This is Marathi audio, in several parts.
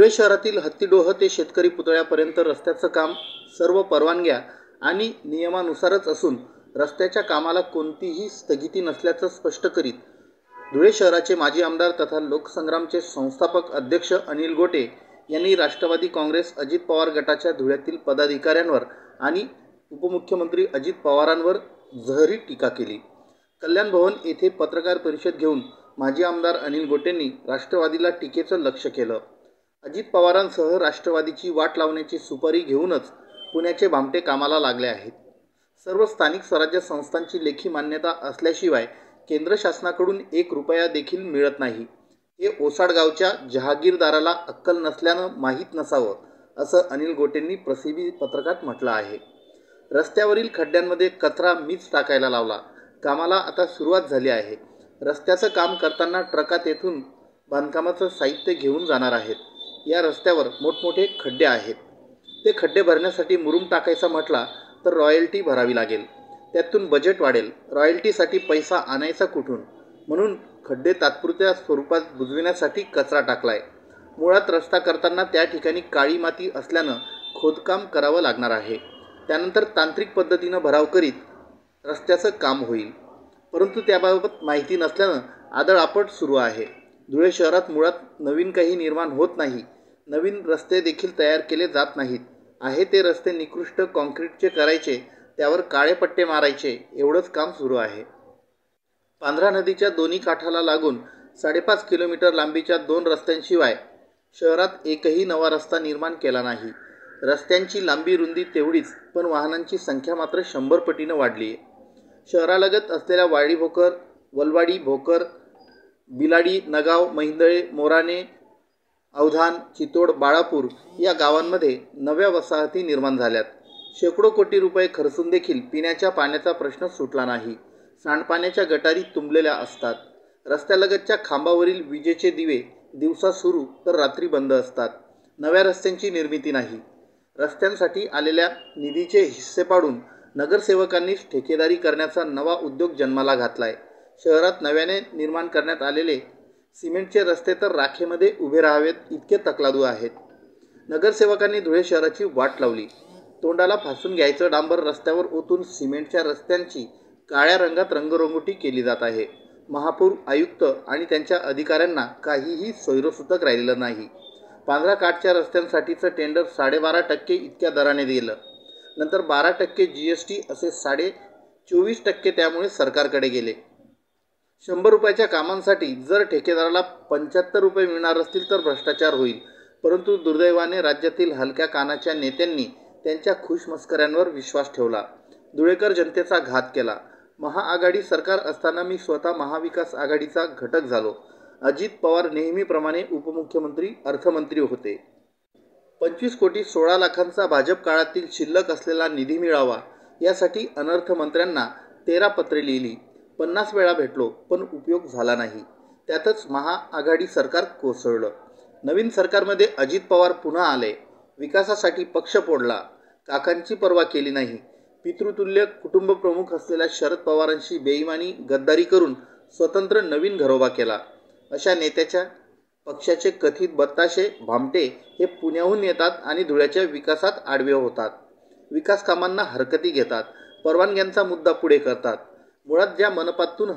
धुळे शहरातील हत्तीडोह ते शेतकरी पुतळ्यापर्यंत रस्त्याचं काम सर्व परवानग्या आणि नियमानुसारच असून रस्त्याच्या कामाला कोणतीही स्थगिती नसल्याचं स्पष्ट करीत धुळे शहराचे माजी आमदार तथा लोकसंग्रामचे संस्थापक अध्यक्ष अनिल गोटे यांनी राष्ट्रवादी काँग्रेस अजित पवार गटाच्या धुळ्यातील पदाधिकाऱ्यांवर आणि उपमुख्यमंत्री अजित पवारांवर जहरी टीका केली। कल्याण भवन येथे पत्रकार परिषद घेऊन माजी आमदार अनिल गोटेंनी राष्ट्रवादीला टीकेचं लक्ष्य केलं। अजित पवारांसह राष्ट्रवादीची वाट लावण्याची सुपारी घेऊनच पुण्याचे भामटे कामाला लागले आहेत। सर्व स्थानिक स्वराज्य संस्थांची लेखी मान्यता असल्याशिवाय केंद्र शासनाकडून 1 रुपया देखील मिळत नाही हे ओसाड गावच्या जहागीरदाराला अक्कल नसल्यानं माहीत नसावं असं अनिल गोटेंनी प्रसिद्धी पत्रकात म्हटलं आहे। रस्त्यावरील खड्ड्यांमध्ये कचरा मीच टाकायला लावला। कामाला आता सुरुवात झाली आहे। रस्त्याचं काम करताना ट्रकात येथून बांधकामाचं साहित्य घेऊन जाणार आहेत। या रस्त्यावर मोठमोठे खड्डे आहेत। ते खड्डे भरण्यासाठी मुरुम टाकायचा म्हटला तर रॉयल्टी भरावी लागेल, त्यातून बजेट वाढेल। रॉयल्टीसाठी पैसा आणायचा कुठून? म्हणून खड्डे तात्पुरत्या स्वरूपात बुजविण्यासाठी कचरा टाकलाय। मुळात रस्ता करताना त्या ठिकाणी काळी माती असल्यानं खोदकाम करावं लागणार आहे। त्यानंतर तांत्रिक पद्धतीनं भराव करीत रस्त्याचं काम होईल, परंतु त्याबाबत माहिती नसल्यानं आदळआपट सुरू आहे। धुळे शहरात मुळात नवीन काही निर्माण होत नाही। नवीन रस्ते देखील तयार केले जात नाहीत। आहे ते रस्ते निकृष्ट काँक्रीटचे करायचे, त्यावर काळे पट्टे मारायचे, एवढंच काम सुरू आहे। पांझरा नदीच्या दोन्ही काठाला लागून 5.5 किलोमीटर लांबीच्या 2 रस्त्यांशिवाय शहरात एकही नवा रस्ता निर्माण केला नाही। रस्त्यांची लांबी रुंदी तेवढीच, पण वाहनांची संख्या मात्र 100 पटीनं वाढली आहे। शहरालगत असलेल्या वाडी भोकर, वलवाडी भोकर, बिलाडी, नगाव, महिंदळे, मोराणे, अवधान, चितोड, बाळापूर या गावांमध्ये नव्या वसाहती निर्माण झाल्यात। शेकडो कोटी रुपये खर्चून देखील पिण्याच्या पाण्याचा प्रश्न सुटला नाही। सांडपाण्याच्या गटारी तुंबलेल्या असतात। रस्त्यालगतच्या खांबावरील विजेचे दिवे दिवसा सुरू तर रात्री बंद असतात। नव्या रस्त्यांची निर्मिती नाही। रस्त्यांसाठी आलेल्या निधीचे हिस्से पाडून नगरसेवकांनीच ठेकेदारी करण्याचा नवा उद्योग जन्माला घातलाय। शहरात नव्याने निर्माण करण्यात आलेले सिमेंटचे रस्ते तर राखेमध्ये उभे राहावेत इतके तकलादू आहेत। नगरसेवकांनी धुळे शहराची वाट लावली। तोंडाला फासून घ्यायचं डांबर रस्त्यावर ओतून सिमेंटच्या रस्त्यांची काळ्या रंगात रंगरंगोटी केली जात आहे। महापौर, आयुक्त आणि त्यांच्या अधिकाऱ्यांना काहीही सोयीस्कर राहिलेलं नाही। पांझरा काठच्या रस्त्यांसाठीचं टेंडर 12.5% इतक्या दराने दिलं। नंतर 12% GST असे 24% त्यामुळे सरकारकडे गेले। 100 रुपयाच्या कामांसाठी जर ठेकेदाराला 75 रुपये मिळणार असतील तर भ्रष्टाचार होईल, परंतु दुर्दैवाने राज्यातील हलक्या कानाच्या नेत्यांनी त्यांच्या खुशमस्कऱ्यांवर विश्वास ठेवला। धुळेकर जनतेचा घात केला। महाआघाडी सरकार असताना मी स्वतः महाविकास आघाडीचा घटक झालो। अजित पवार नेहमीप्रमाणे उपमुख्यमंत्री, अर्थमंत्री होते। 25 कोटी 16 लाखांचा भाजप काळातील शिल्लक असलेला निधी मिळावा यासाठी अनर्थ मंत्र्यांना 13 पत्रे लिहिली। 50 वेळा भेटलो, पण उपयोग झाला नाही। त्यातच महाआघाडी सरकार कोसळलं। नवीन सरकारमध्ये अजित पवार पुन्हा आले। विकासासाठी पक्ष फोडला। काकांची पर्वा केली नाही। पितृतुल्य कुटुंबप्रमुख असलेल्या शरद पवारांशी बेईमानी, गद्दारी करून स्वतंत्र नवीन घरोबा केला। अशा नेत्याच्या पक्षाचे कथित बत्ताशे भामटे हे पुण्याहून येतात आणि धुळ्याच्या विकासात आडवे होतात। विकास कामांना हरकती घेतात। परवानग्यांचा मुद्दा पुढे करतात। मुळात ज्या मनपातून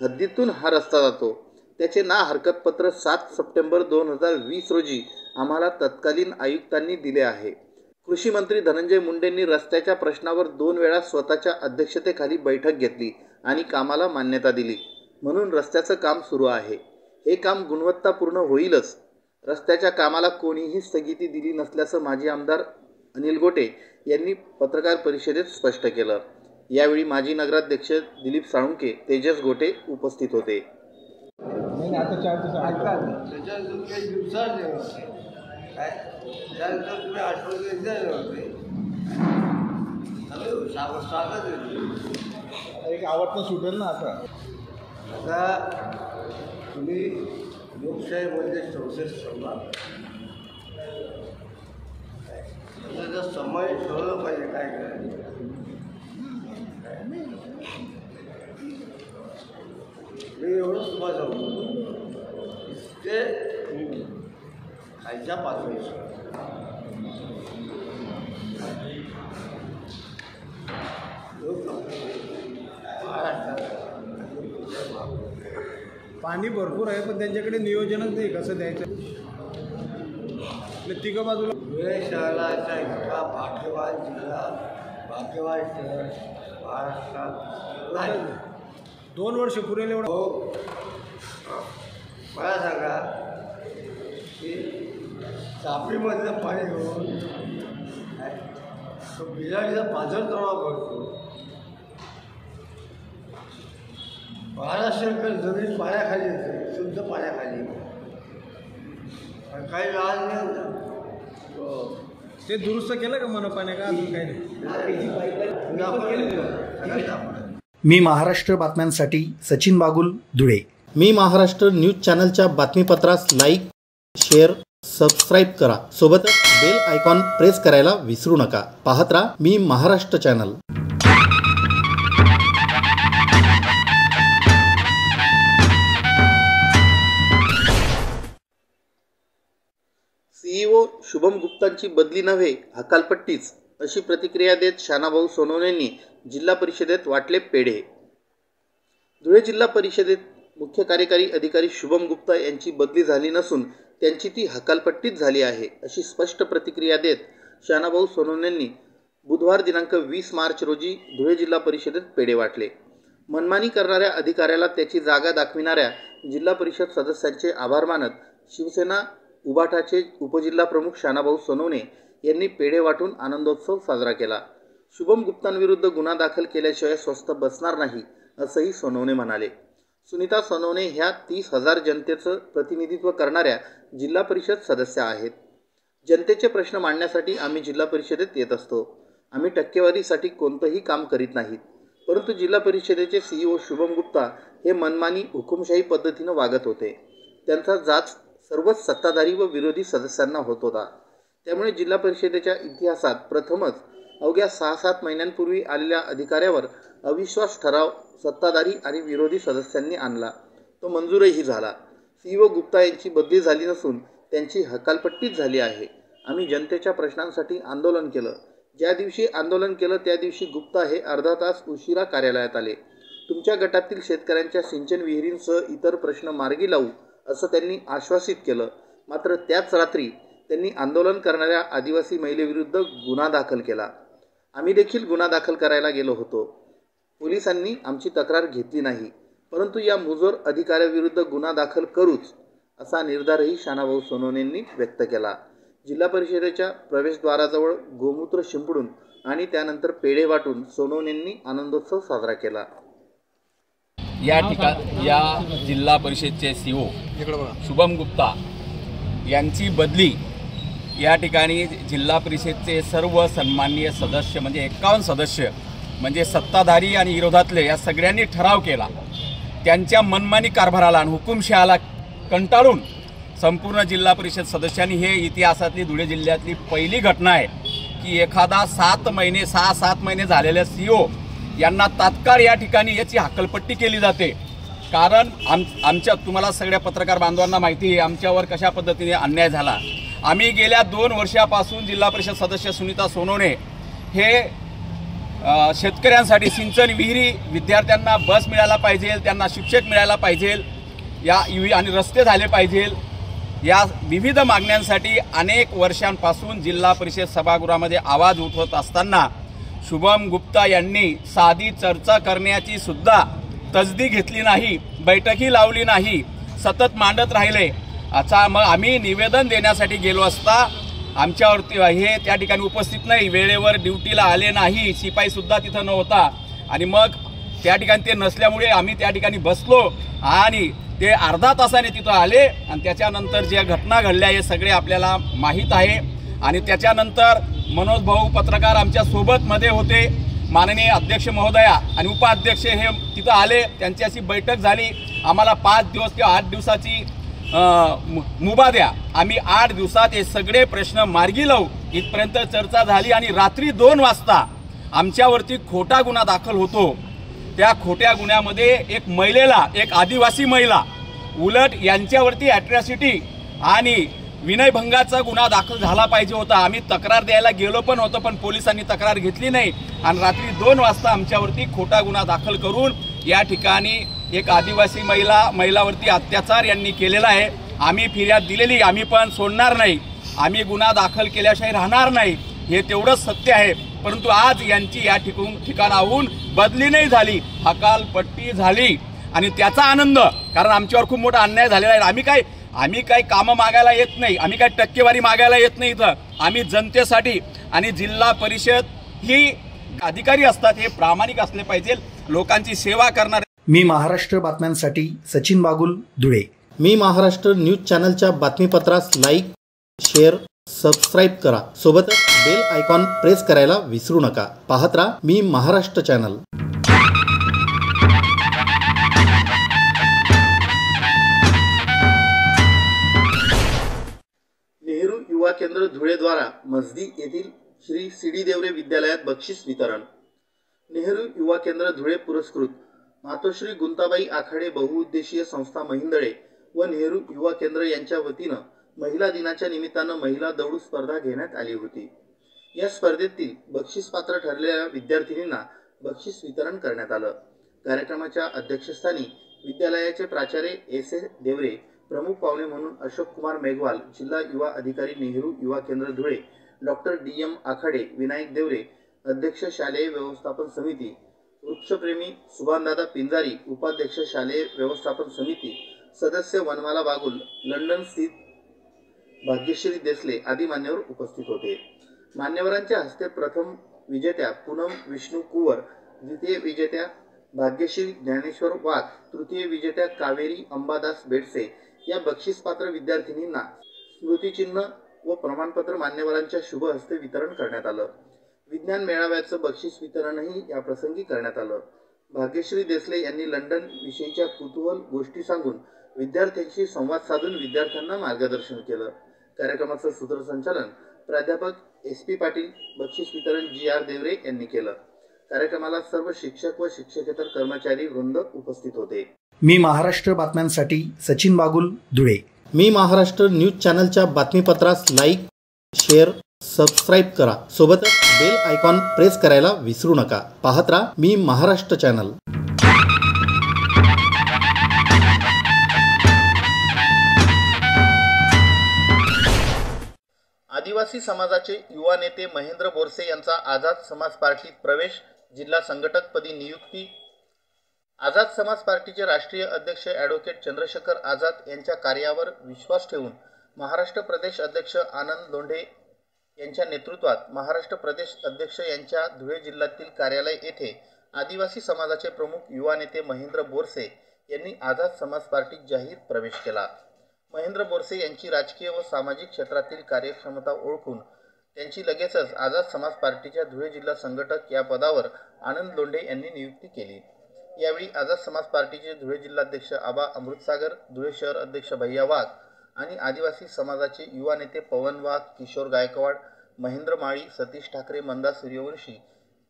हद्दीतून हा रस्ता जातो त्याचे ना हरकतपत्र 7 सप्टेंबर 2020 रोजी आम्हाला तत्कालीन आयुक्तांनी दिले आहे। कृषी मंत्री धनंजय मुंडेंनी रस्त्याच्या प्रश्नावर 2 वेळा स्वतःच्या अध्यक्षतेखाली बैठक घेतली आणि कामाला मान्यता दिली, म्हणून रस्त्याचं काम सुरू आहे। हे काम गुणवत्तापूर्ण होईलच। रस्त्याच्या कामाला कोणीही स्थगिती दिली नसल्याचं माजी आमदार अनिल गोटे यांनी पत्रकार परिषदेत स्पष्ट केलं। यावेळी माजी नगराध्यक्ष दिलीप साळुंके, तेजस गोटे उपस्थित होते। एक आवडतं सुटेल ना आता तुम्ही लोकशाहीमध्ये 64 ठेवला, त्याचा समय ठेवलं पाहिजे। काय करायचं मी एवढंच तुम्हाला सांगतो, ते खालच्या पातळीवर पाणी भरपूर आहे पण त्यांच्याकडे नियोजनच नाही कसं द्यायचं. तिघं बाजूला धुळे शहराचा इतका भाग्यवान जिल्हा, भाग्यवान शहर महाराष्ट्रात नाही. 2 वर्ष पुरेल एवढं. हो, मला सांगा की तापीमधलं पाणी घेऊन तो बिलाडीचा पाझरतळा भरतो. महाराष्ट्राकडे जमीन पाण्याखाली येते, शुद्ध पाण्याखाली. काही लाल नाही. ते दुरुस्त केलं का मनपाने का अजून काही नाही. मी महाराष्ट्र बातम्यांसाठी सचिन बागुल, धुळे. मी महाराष्ट्र न्यूज चॅनलच्या बातमीपत्रास लाईक, शेअर, सबस्क्राईब करा. सोबतच बेल आयकॉन प्रेस करायला विसरू नका. पाहत राहा मी महाराष्ट्र चॅनल. सीईओ शुभम गुप्तांची बदली नव्हे हकालपट्टीच, अशी प्रतिक्रिया देत शानाभाऊ सोनवणेंनी जिल्हा परिषदेत वाटले पेढे. धुळे जिल्हा परिषदेत मुख्य कार्यकारी अधिकारी शुभम गुप्ता यांची बदली झाली नसून त्यांची ती हकालपट्टीच झाली आहे, अशी स्पष्ट प्रतिक्रिया देत शानाभाऊ सोनवणेंनी बुधवार दिनांक 20 मार्च रोजी धुळे जिल्हा परिषदेत पेढे वाटले. मनमानी करणाऱ्या अधिकाऱ्याला त्याची जागा दाखविणाऱ्या जिल्हा परिषद सदस्यांचे आभार मानत शिवसेना उबाठाचे उपजिल्हा प्रमुख शानाभाऊ सोनवणे यांनी पेढे वाटून आनंदोत्सव साजरा केला. शुभम गुप्तांविरुद्ध गुन्हा दाखल केल्याशिवाय स्वस्थ बसणार नाही, असंही सोनवणे म्हणाले. सुनीता सोनवणे ह्या 30,000 जनतेचं प्रतिनिधित्व करणाऱ्या जिल्हा परिषद सदस्य आहेत. जनतेचे प्रश्न मांडण्यासाठी आम्ही जिल्हा परिषदेत येत असतो. आम्ही टक्केवारीसाठी कोणतंही काम करीत नाहीत. परंतु जिल्हा परिषदेचे सीईओ शुभम गुप्ता हे मनमानी हुकुमशाही पद्धतीनं वागत होते. त्यांचा जाच सर्वच सत्ताधारी व विरोधी सदस्यांना होत होता. त्यामुळे जिल्हा परिषदेच्या इतिहासात प्रथमच अवघ्या 6-7 महिन्यांपूर्वी आलेल्या अधिकाऱ्यावर अविश्वास ठराव सत्ताधारी आणि विरोधी सदस्यांनी आणला. तो मंजूरही झाला. सीईओ गुप्ता यांची बदली झाली नसून त्यांची हकालपट्टीच झाली आहे. आम्ही जनतेच्या प्रश्नांसाठी आंदोलन केलं. ज्या दिवशी आंदोलन केलं त्या दिवशी गुप्ता हे अर्धा तास उशिरा कार्यालयात आले. तुमच्या गटातील शेतकऱ्यांच्या सिंचन विहिरींसह इतर प्रश्न मार्गी लावू असं त्यांनी आश्वासित केलं. मात्र त्याच रात्री त्यांनी आंदोलन करणाऱ्या आदिवासी महिलेविरुद्ध गुन्हा दाखल केला. आम्ही देखील गुन्हा दाखल करायला गेलो होतो. पोलिसांनी आमची तक्रार घेतली नाही. परंतु या मुजोर अधिकाऱ्याविरुद्ध गुन्हा दाखल करूच, असा निर्धारही शानाभाऊ सोनवणेंनी व्यक्त केला. जिल्हा परिषदेच्या प्रवेशद्वाराजवळ गोमूत्र शिंपडून आणि त्यानंतर पेढे वाटून सोनवणेंनी आनंदोत्सव साजरा केला. या जिल्हा परिषदेचे सीओ शुभम गुप्ता यांची बदली या ठिकाणी जिल्हा परिषदेचे सर्व सन्माननीय सदस्य म्हणजे 51 सदस्य म्हणजे सत्ताधारी आणि विरोधातले या सगळ्यांनी ठराव केला. त्यांच्या मनमानी कारभाराला आणि हुकुमशहाला कंटाळून संपूर्ण जिल्हा परिषद सदस्यांनी हे इतिहासातली धुळे जिल्ह्यातली पहिली घटना आहे की एखादा 6-7 महिने झालेल्या सीओ यांना तात्काळ या ठिकाणी याची हक्कलपट्टी केली जाते. कारण आमच्या तुम्हाला सगळ्या पत्रकार बांधवांना माहिती आहे आमच्यावर कशा पद्धतीने अन्याय झाला. आम्ही गेल्या 2 वर्षापासून जिल्हा परिषद सदस्य सुनीता सोनवणे हे शेतकऱ्यांसाठी सिंचन विहिरी, विद्यार्थ्यांना बस मिळायला पाहिजे, त्यांना शिक्षक मिळायला पाहिजे, आणि रस्ते झाले पाहिजे, या विविध मागण्यांसाठी अनेक वर्षांपासून जिल्हा परिषद सभागृहामध्ये आवाज उठवत असताना शुभम गुप्ता यांनी साधी चर्चा करण्याची सुद्धा तसदी घेतली नाही, बैठकी लावली नाही, सतत मांडत राहिले. आता मग आम्ही निवेदन देण्यासाठी गेलो असता आमच्यावरती हे त्या ठिकाणी उपस्थित नाही, वेळेवर ड्युटीला आले नाही, शिपाई सुद्धा तिथं नव्हता. आणि मग त्या ठिकाणी ते नसल्यामुळे आम्ही त्या ठिकाणी बसलो आणि ते अर्धा तासाने तिथं आले. आणि त्याच्यानंतर ज्या घटना घडल्या हे सगळे आपल्याला माहीत आहे. आणि त्याच्यानंतर मनोज भाऊ पत्रकार आमच्या सोबत मध्ये होते, माननीय अध्यक्ष महोदया आणि उपाध्यक्ष हे तिथं आले, त्यांच्याशी बैठक झाली. आम्हाला 5 दिवस किंवा 8 दिवसाची मुभा द्या, आम्ही 8 दिवसात हे सगळे प्रश्न मार्गी लावू, इथपर्यंत चर्चा झाली. आणि रात्री 2 वाजता आमच्यावरती खोटा गुन्हा दाखल होतो. त्या खोट्या गुन्ह्यामध्ये एक महिलेला, एक आदिवासी महिला, उलट यांच्यावरती अॅट्रॉसिटी आणि विनयभंगाचा गुन्हा दाखल झाला पाहिजे होता. आम्ही तक्रार द्यायला गेलो पण होतो, पण पोलिसांनी तक्रार घेतली नाही आणि रात्री 2 वाजता आमच्यावरती खोटा गुन्हा दाखल करून या ठिकाणी एक आदिवासी महिलावरती अत्याचार यांनी केलेला आहे. आम्ही फिर्याद दिलेली, आम्ही पण सोडणार नाही, आम्ही गुन्हा दाखल केल्याशिवाय राहणार नाही, हे तेवढंच सत्य आहे. परंतु आज यांची या ठिकाणाहून बदली नाही झाली, हकालपट्टी झाली आणि त्याचा आनंद, कारण आमच्यावर खूप मोठा अन्याय झालेला आहे. आम्ही काय कामं मागायला येत नाही, आम्ही काय टक्केवारी मागायला येत नाही. इथं आम्ही जनतेसाठी आणि जिल्हा परिषद ही अधिकारी असतात हे प्रामाणिक असले पाहिजे, लोकांची सेवा करणारे. मी महाराष्ट्र बातम्यांसाठी सचिन बागुल, धुळे. मी महाराष्ट्र न्यूज चॅनलच्या बातमीपत्रास लाईक, शेअर, सबस्क्राईब करा. सोबतच बेल आयकॉन प्रेस करायला विसरू नका. पाहत राहा मी महाराष्ट्र चॅनल. नेहरू युवा केंद्र धुळे द्वारा मजदी येथील श्री सी.डी. देवरे विद्यालयात बक्षीस वितरण. नेहरू युवा केंद्र धुळे पुरस्कृत मातोश्री गुंताबाई आखाडे बहुउद्देशीय संस्था महिंदळे व नेहरू युवा केंद्र यांच्या वतीनं महिला दिनाच्या निमित्तानं महिला दौड स्पर्धा घेण्यात आली होती. या स्पर्धेतील बक्षीसपात्र ठरलेल्या विद्यार्थिनींना बक्षीस वितरण करण्यात आलं. कार्यक्रमाच्या अध्यक्षस्थानी विद्यालयाचे प्राचार्य एस. देवरे, प्रमुख पाहुणे म्हणून अशोक कुमार मेघवाल, जिल्हा युवा अधिकारी नेहरू युवा केंद्र धुळे, डॉक्टर डी.एम. आखाडे, विनायक देवरे, अध्यक्ष शालेय व्यवस्थापन समिती, वृक्षप्रेमी सुभानदादा पिंजारी, उपाध्यक्ष शालेय व्यवस्थापन समिती, सदस्य वनमाला बागुल, लंडन स्थित भाग्यश्री देसले आदी मान्यवर उपस्थित होते. मान्यवरांच्या हस्ते प्रथम विजेत्या पूनम विष्णू कुवर, द्वितीय विजेत्या भाग्यश्री ज्ञानेश्वर वाघ, तृतीय विजेत्या कावेरी अंबादास बेडसे या बक्षीसपात्र विद्यार्थिनींना स्मृतिचिन्ह व प्रमाणपत्र मान्यवरांच्या शुभ हस्ते वितरण करण्यात आलं. विज्ञान मेळाव्याचं बक्षीस वितरणही या प्रसंगी करण्यात आलं. भाग्यश्री देसले यांनी लंडन विषयीच्या कुतूहल गोष्टी सांगून विद्यार्थ्यांशी संवाद साधून विद्यार्थ्यांना मार्गदर्शन केलं. कार्यक्रमाचं सूत्रसंचालन प्राध्यापक एस.पी. पाटील, बक्षीस वितरण जी.आर. देवरे यांनी केलं. कार्यक्रमाला सर्व शिक्षक व शिक्षकेतर कर्मचारी वृंद उपस्थित होते. मी महाराष्ट्र बातम्यांसाठी सचिन बागुल, धुळे. मी महाराष्ट्र न्यूज चॅनलच्या बातमीपत्रास लाईक, शेअर, सबस्क्राईब करा. सोबतच बेल आयकॉन प्रेस करायला विसरू नका. पाहत राहा मी महाराष्ट्र चॅनल. आदिवासी समाजाचे युवा नेते महेंद्र बोरसे यांचा आझाद समाज पार्टीत प्रवेश, जिल्हा संघटकपदी नियुक्ती. आझाद समाज पार्टीचे राष्ट्रीय अध्यक्ष ॲडव्होकेट चंद्रशेखर आझाद यांच्या कार्यावर विश्वास ठेवून महाराष्ट्र प्रदेश अध्यक्ष आनंद लोंढे यांच्या नेतृत्वात महाराष्ट्र प्रदेश अध्यक्ष यांच्या धुळे जिल्ह्यातील कार्यालय येथे आदिवासी समाजाचे प्रमुख युवा नेते महेंद्र बोरसे यांनी आझाद समाज पार्टीत जाहीर प्रवेश केला. महेंद्र बोरसे यांची राजकीय व सामाजिक क्षेत्रातील कार्यक्षमता ओळखून त्यांची लगेचच आझाद समाज पार्टीच्या धुळे जिल्हा संघटक या पदावर आनंद लोंढे यांनी नियुक्ती केली. यावेळी आझाद समाज पार्टीचे धुळे जिल्हाध्यक्ष आबा अमृतसागर, धुळे शहर अध्यक्ष भैया वाघ आणि आदिवासी समाजाचे युवा नेते पवन वाघ, किशोर गायकवाड, महेंद्र माळी, सतीश ठाकरे, मंदा सूर्यवंशी,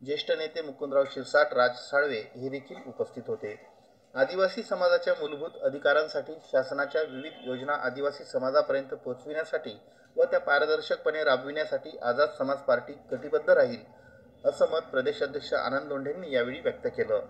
ज्येष्ठ नेते मुकुंदराव शिरसाट, राज साळवे हे देखील उपस्थित होते. आदिवासी समाजाच्या मूलभूत अधिकारांसाठी शासनाच्या विविध योजना आदिवासी समाजापर्यंत पोहोचविण्यासाठी व त्या पारदर्शकपणे राबविण्यासाठी आझाद समाज पार्टी कटिबद्ध राहील, असं मत प्रदेशाध्यक्ष आनंद लोंढेंनी यावेळी व्यक्त केलं.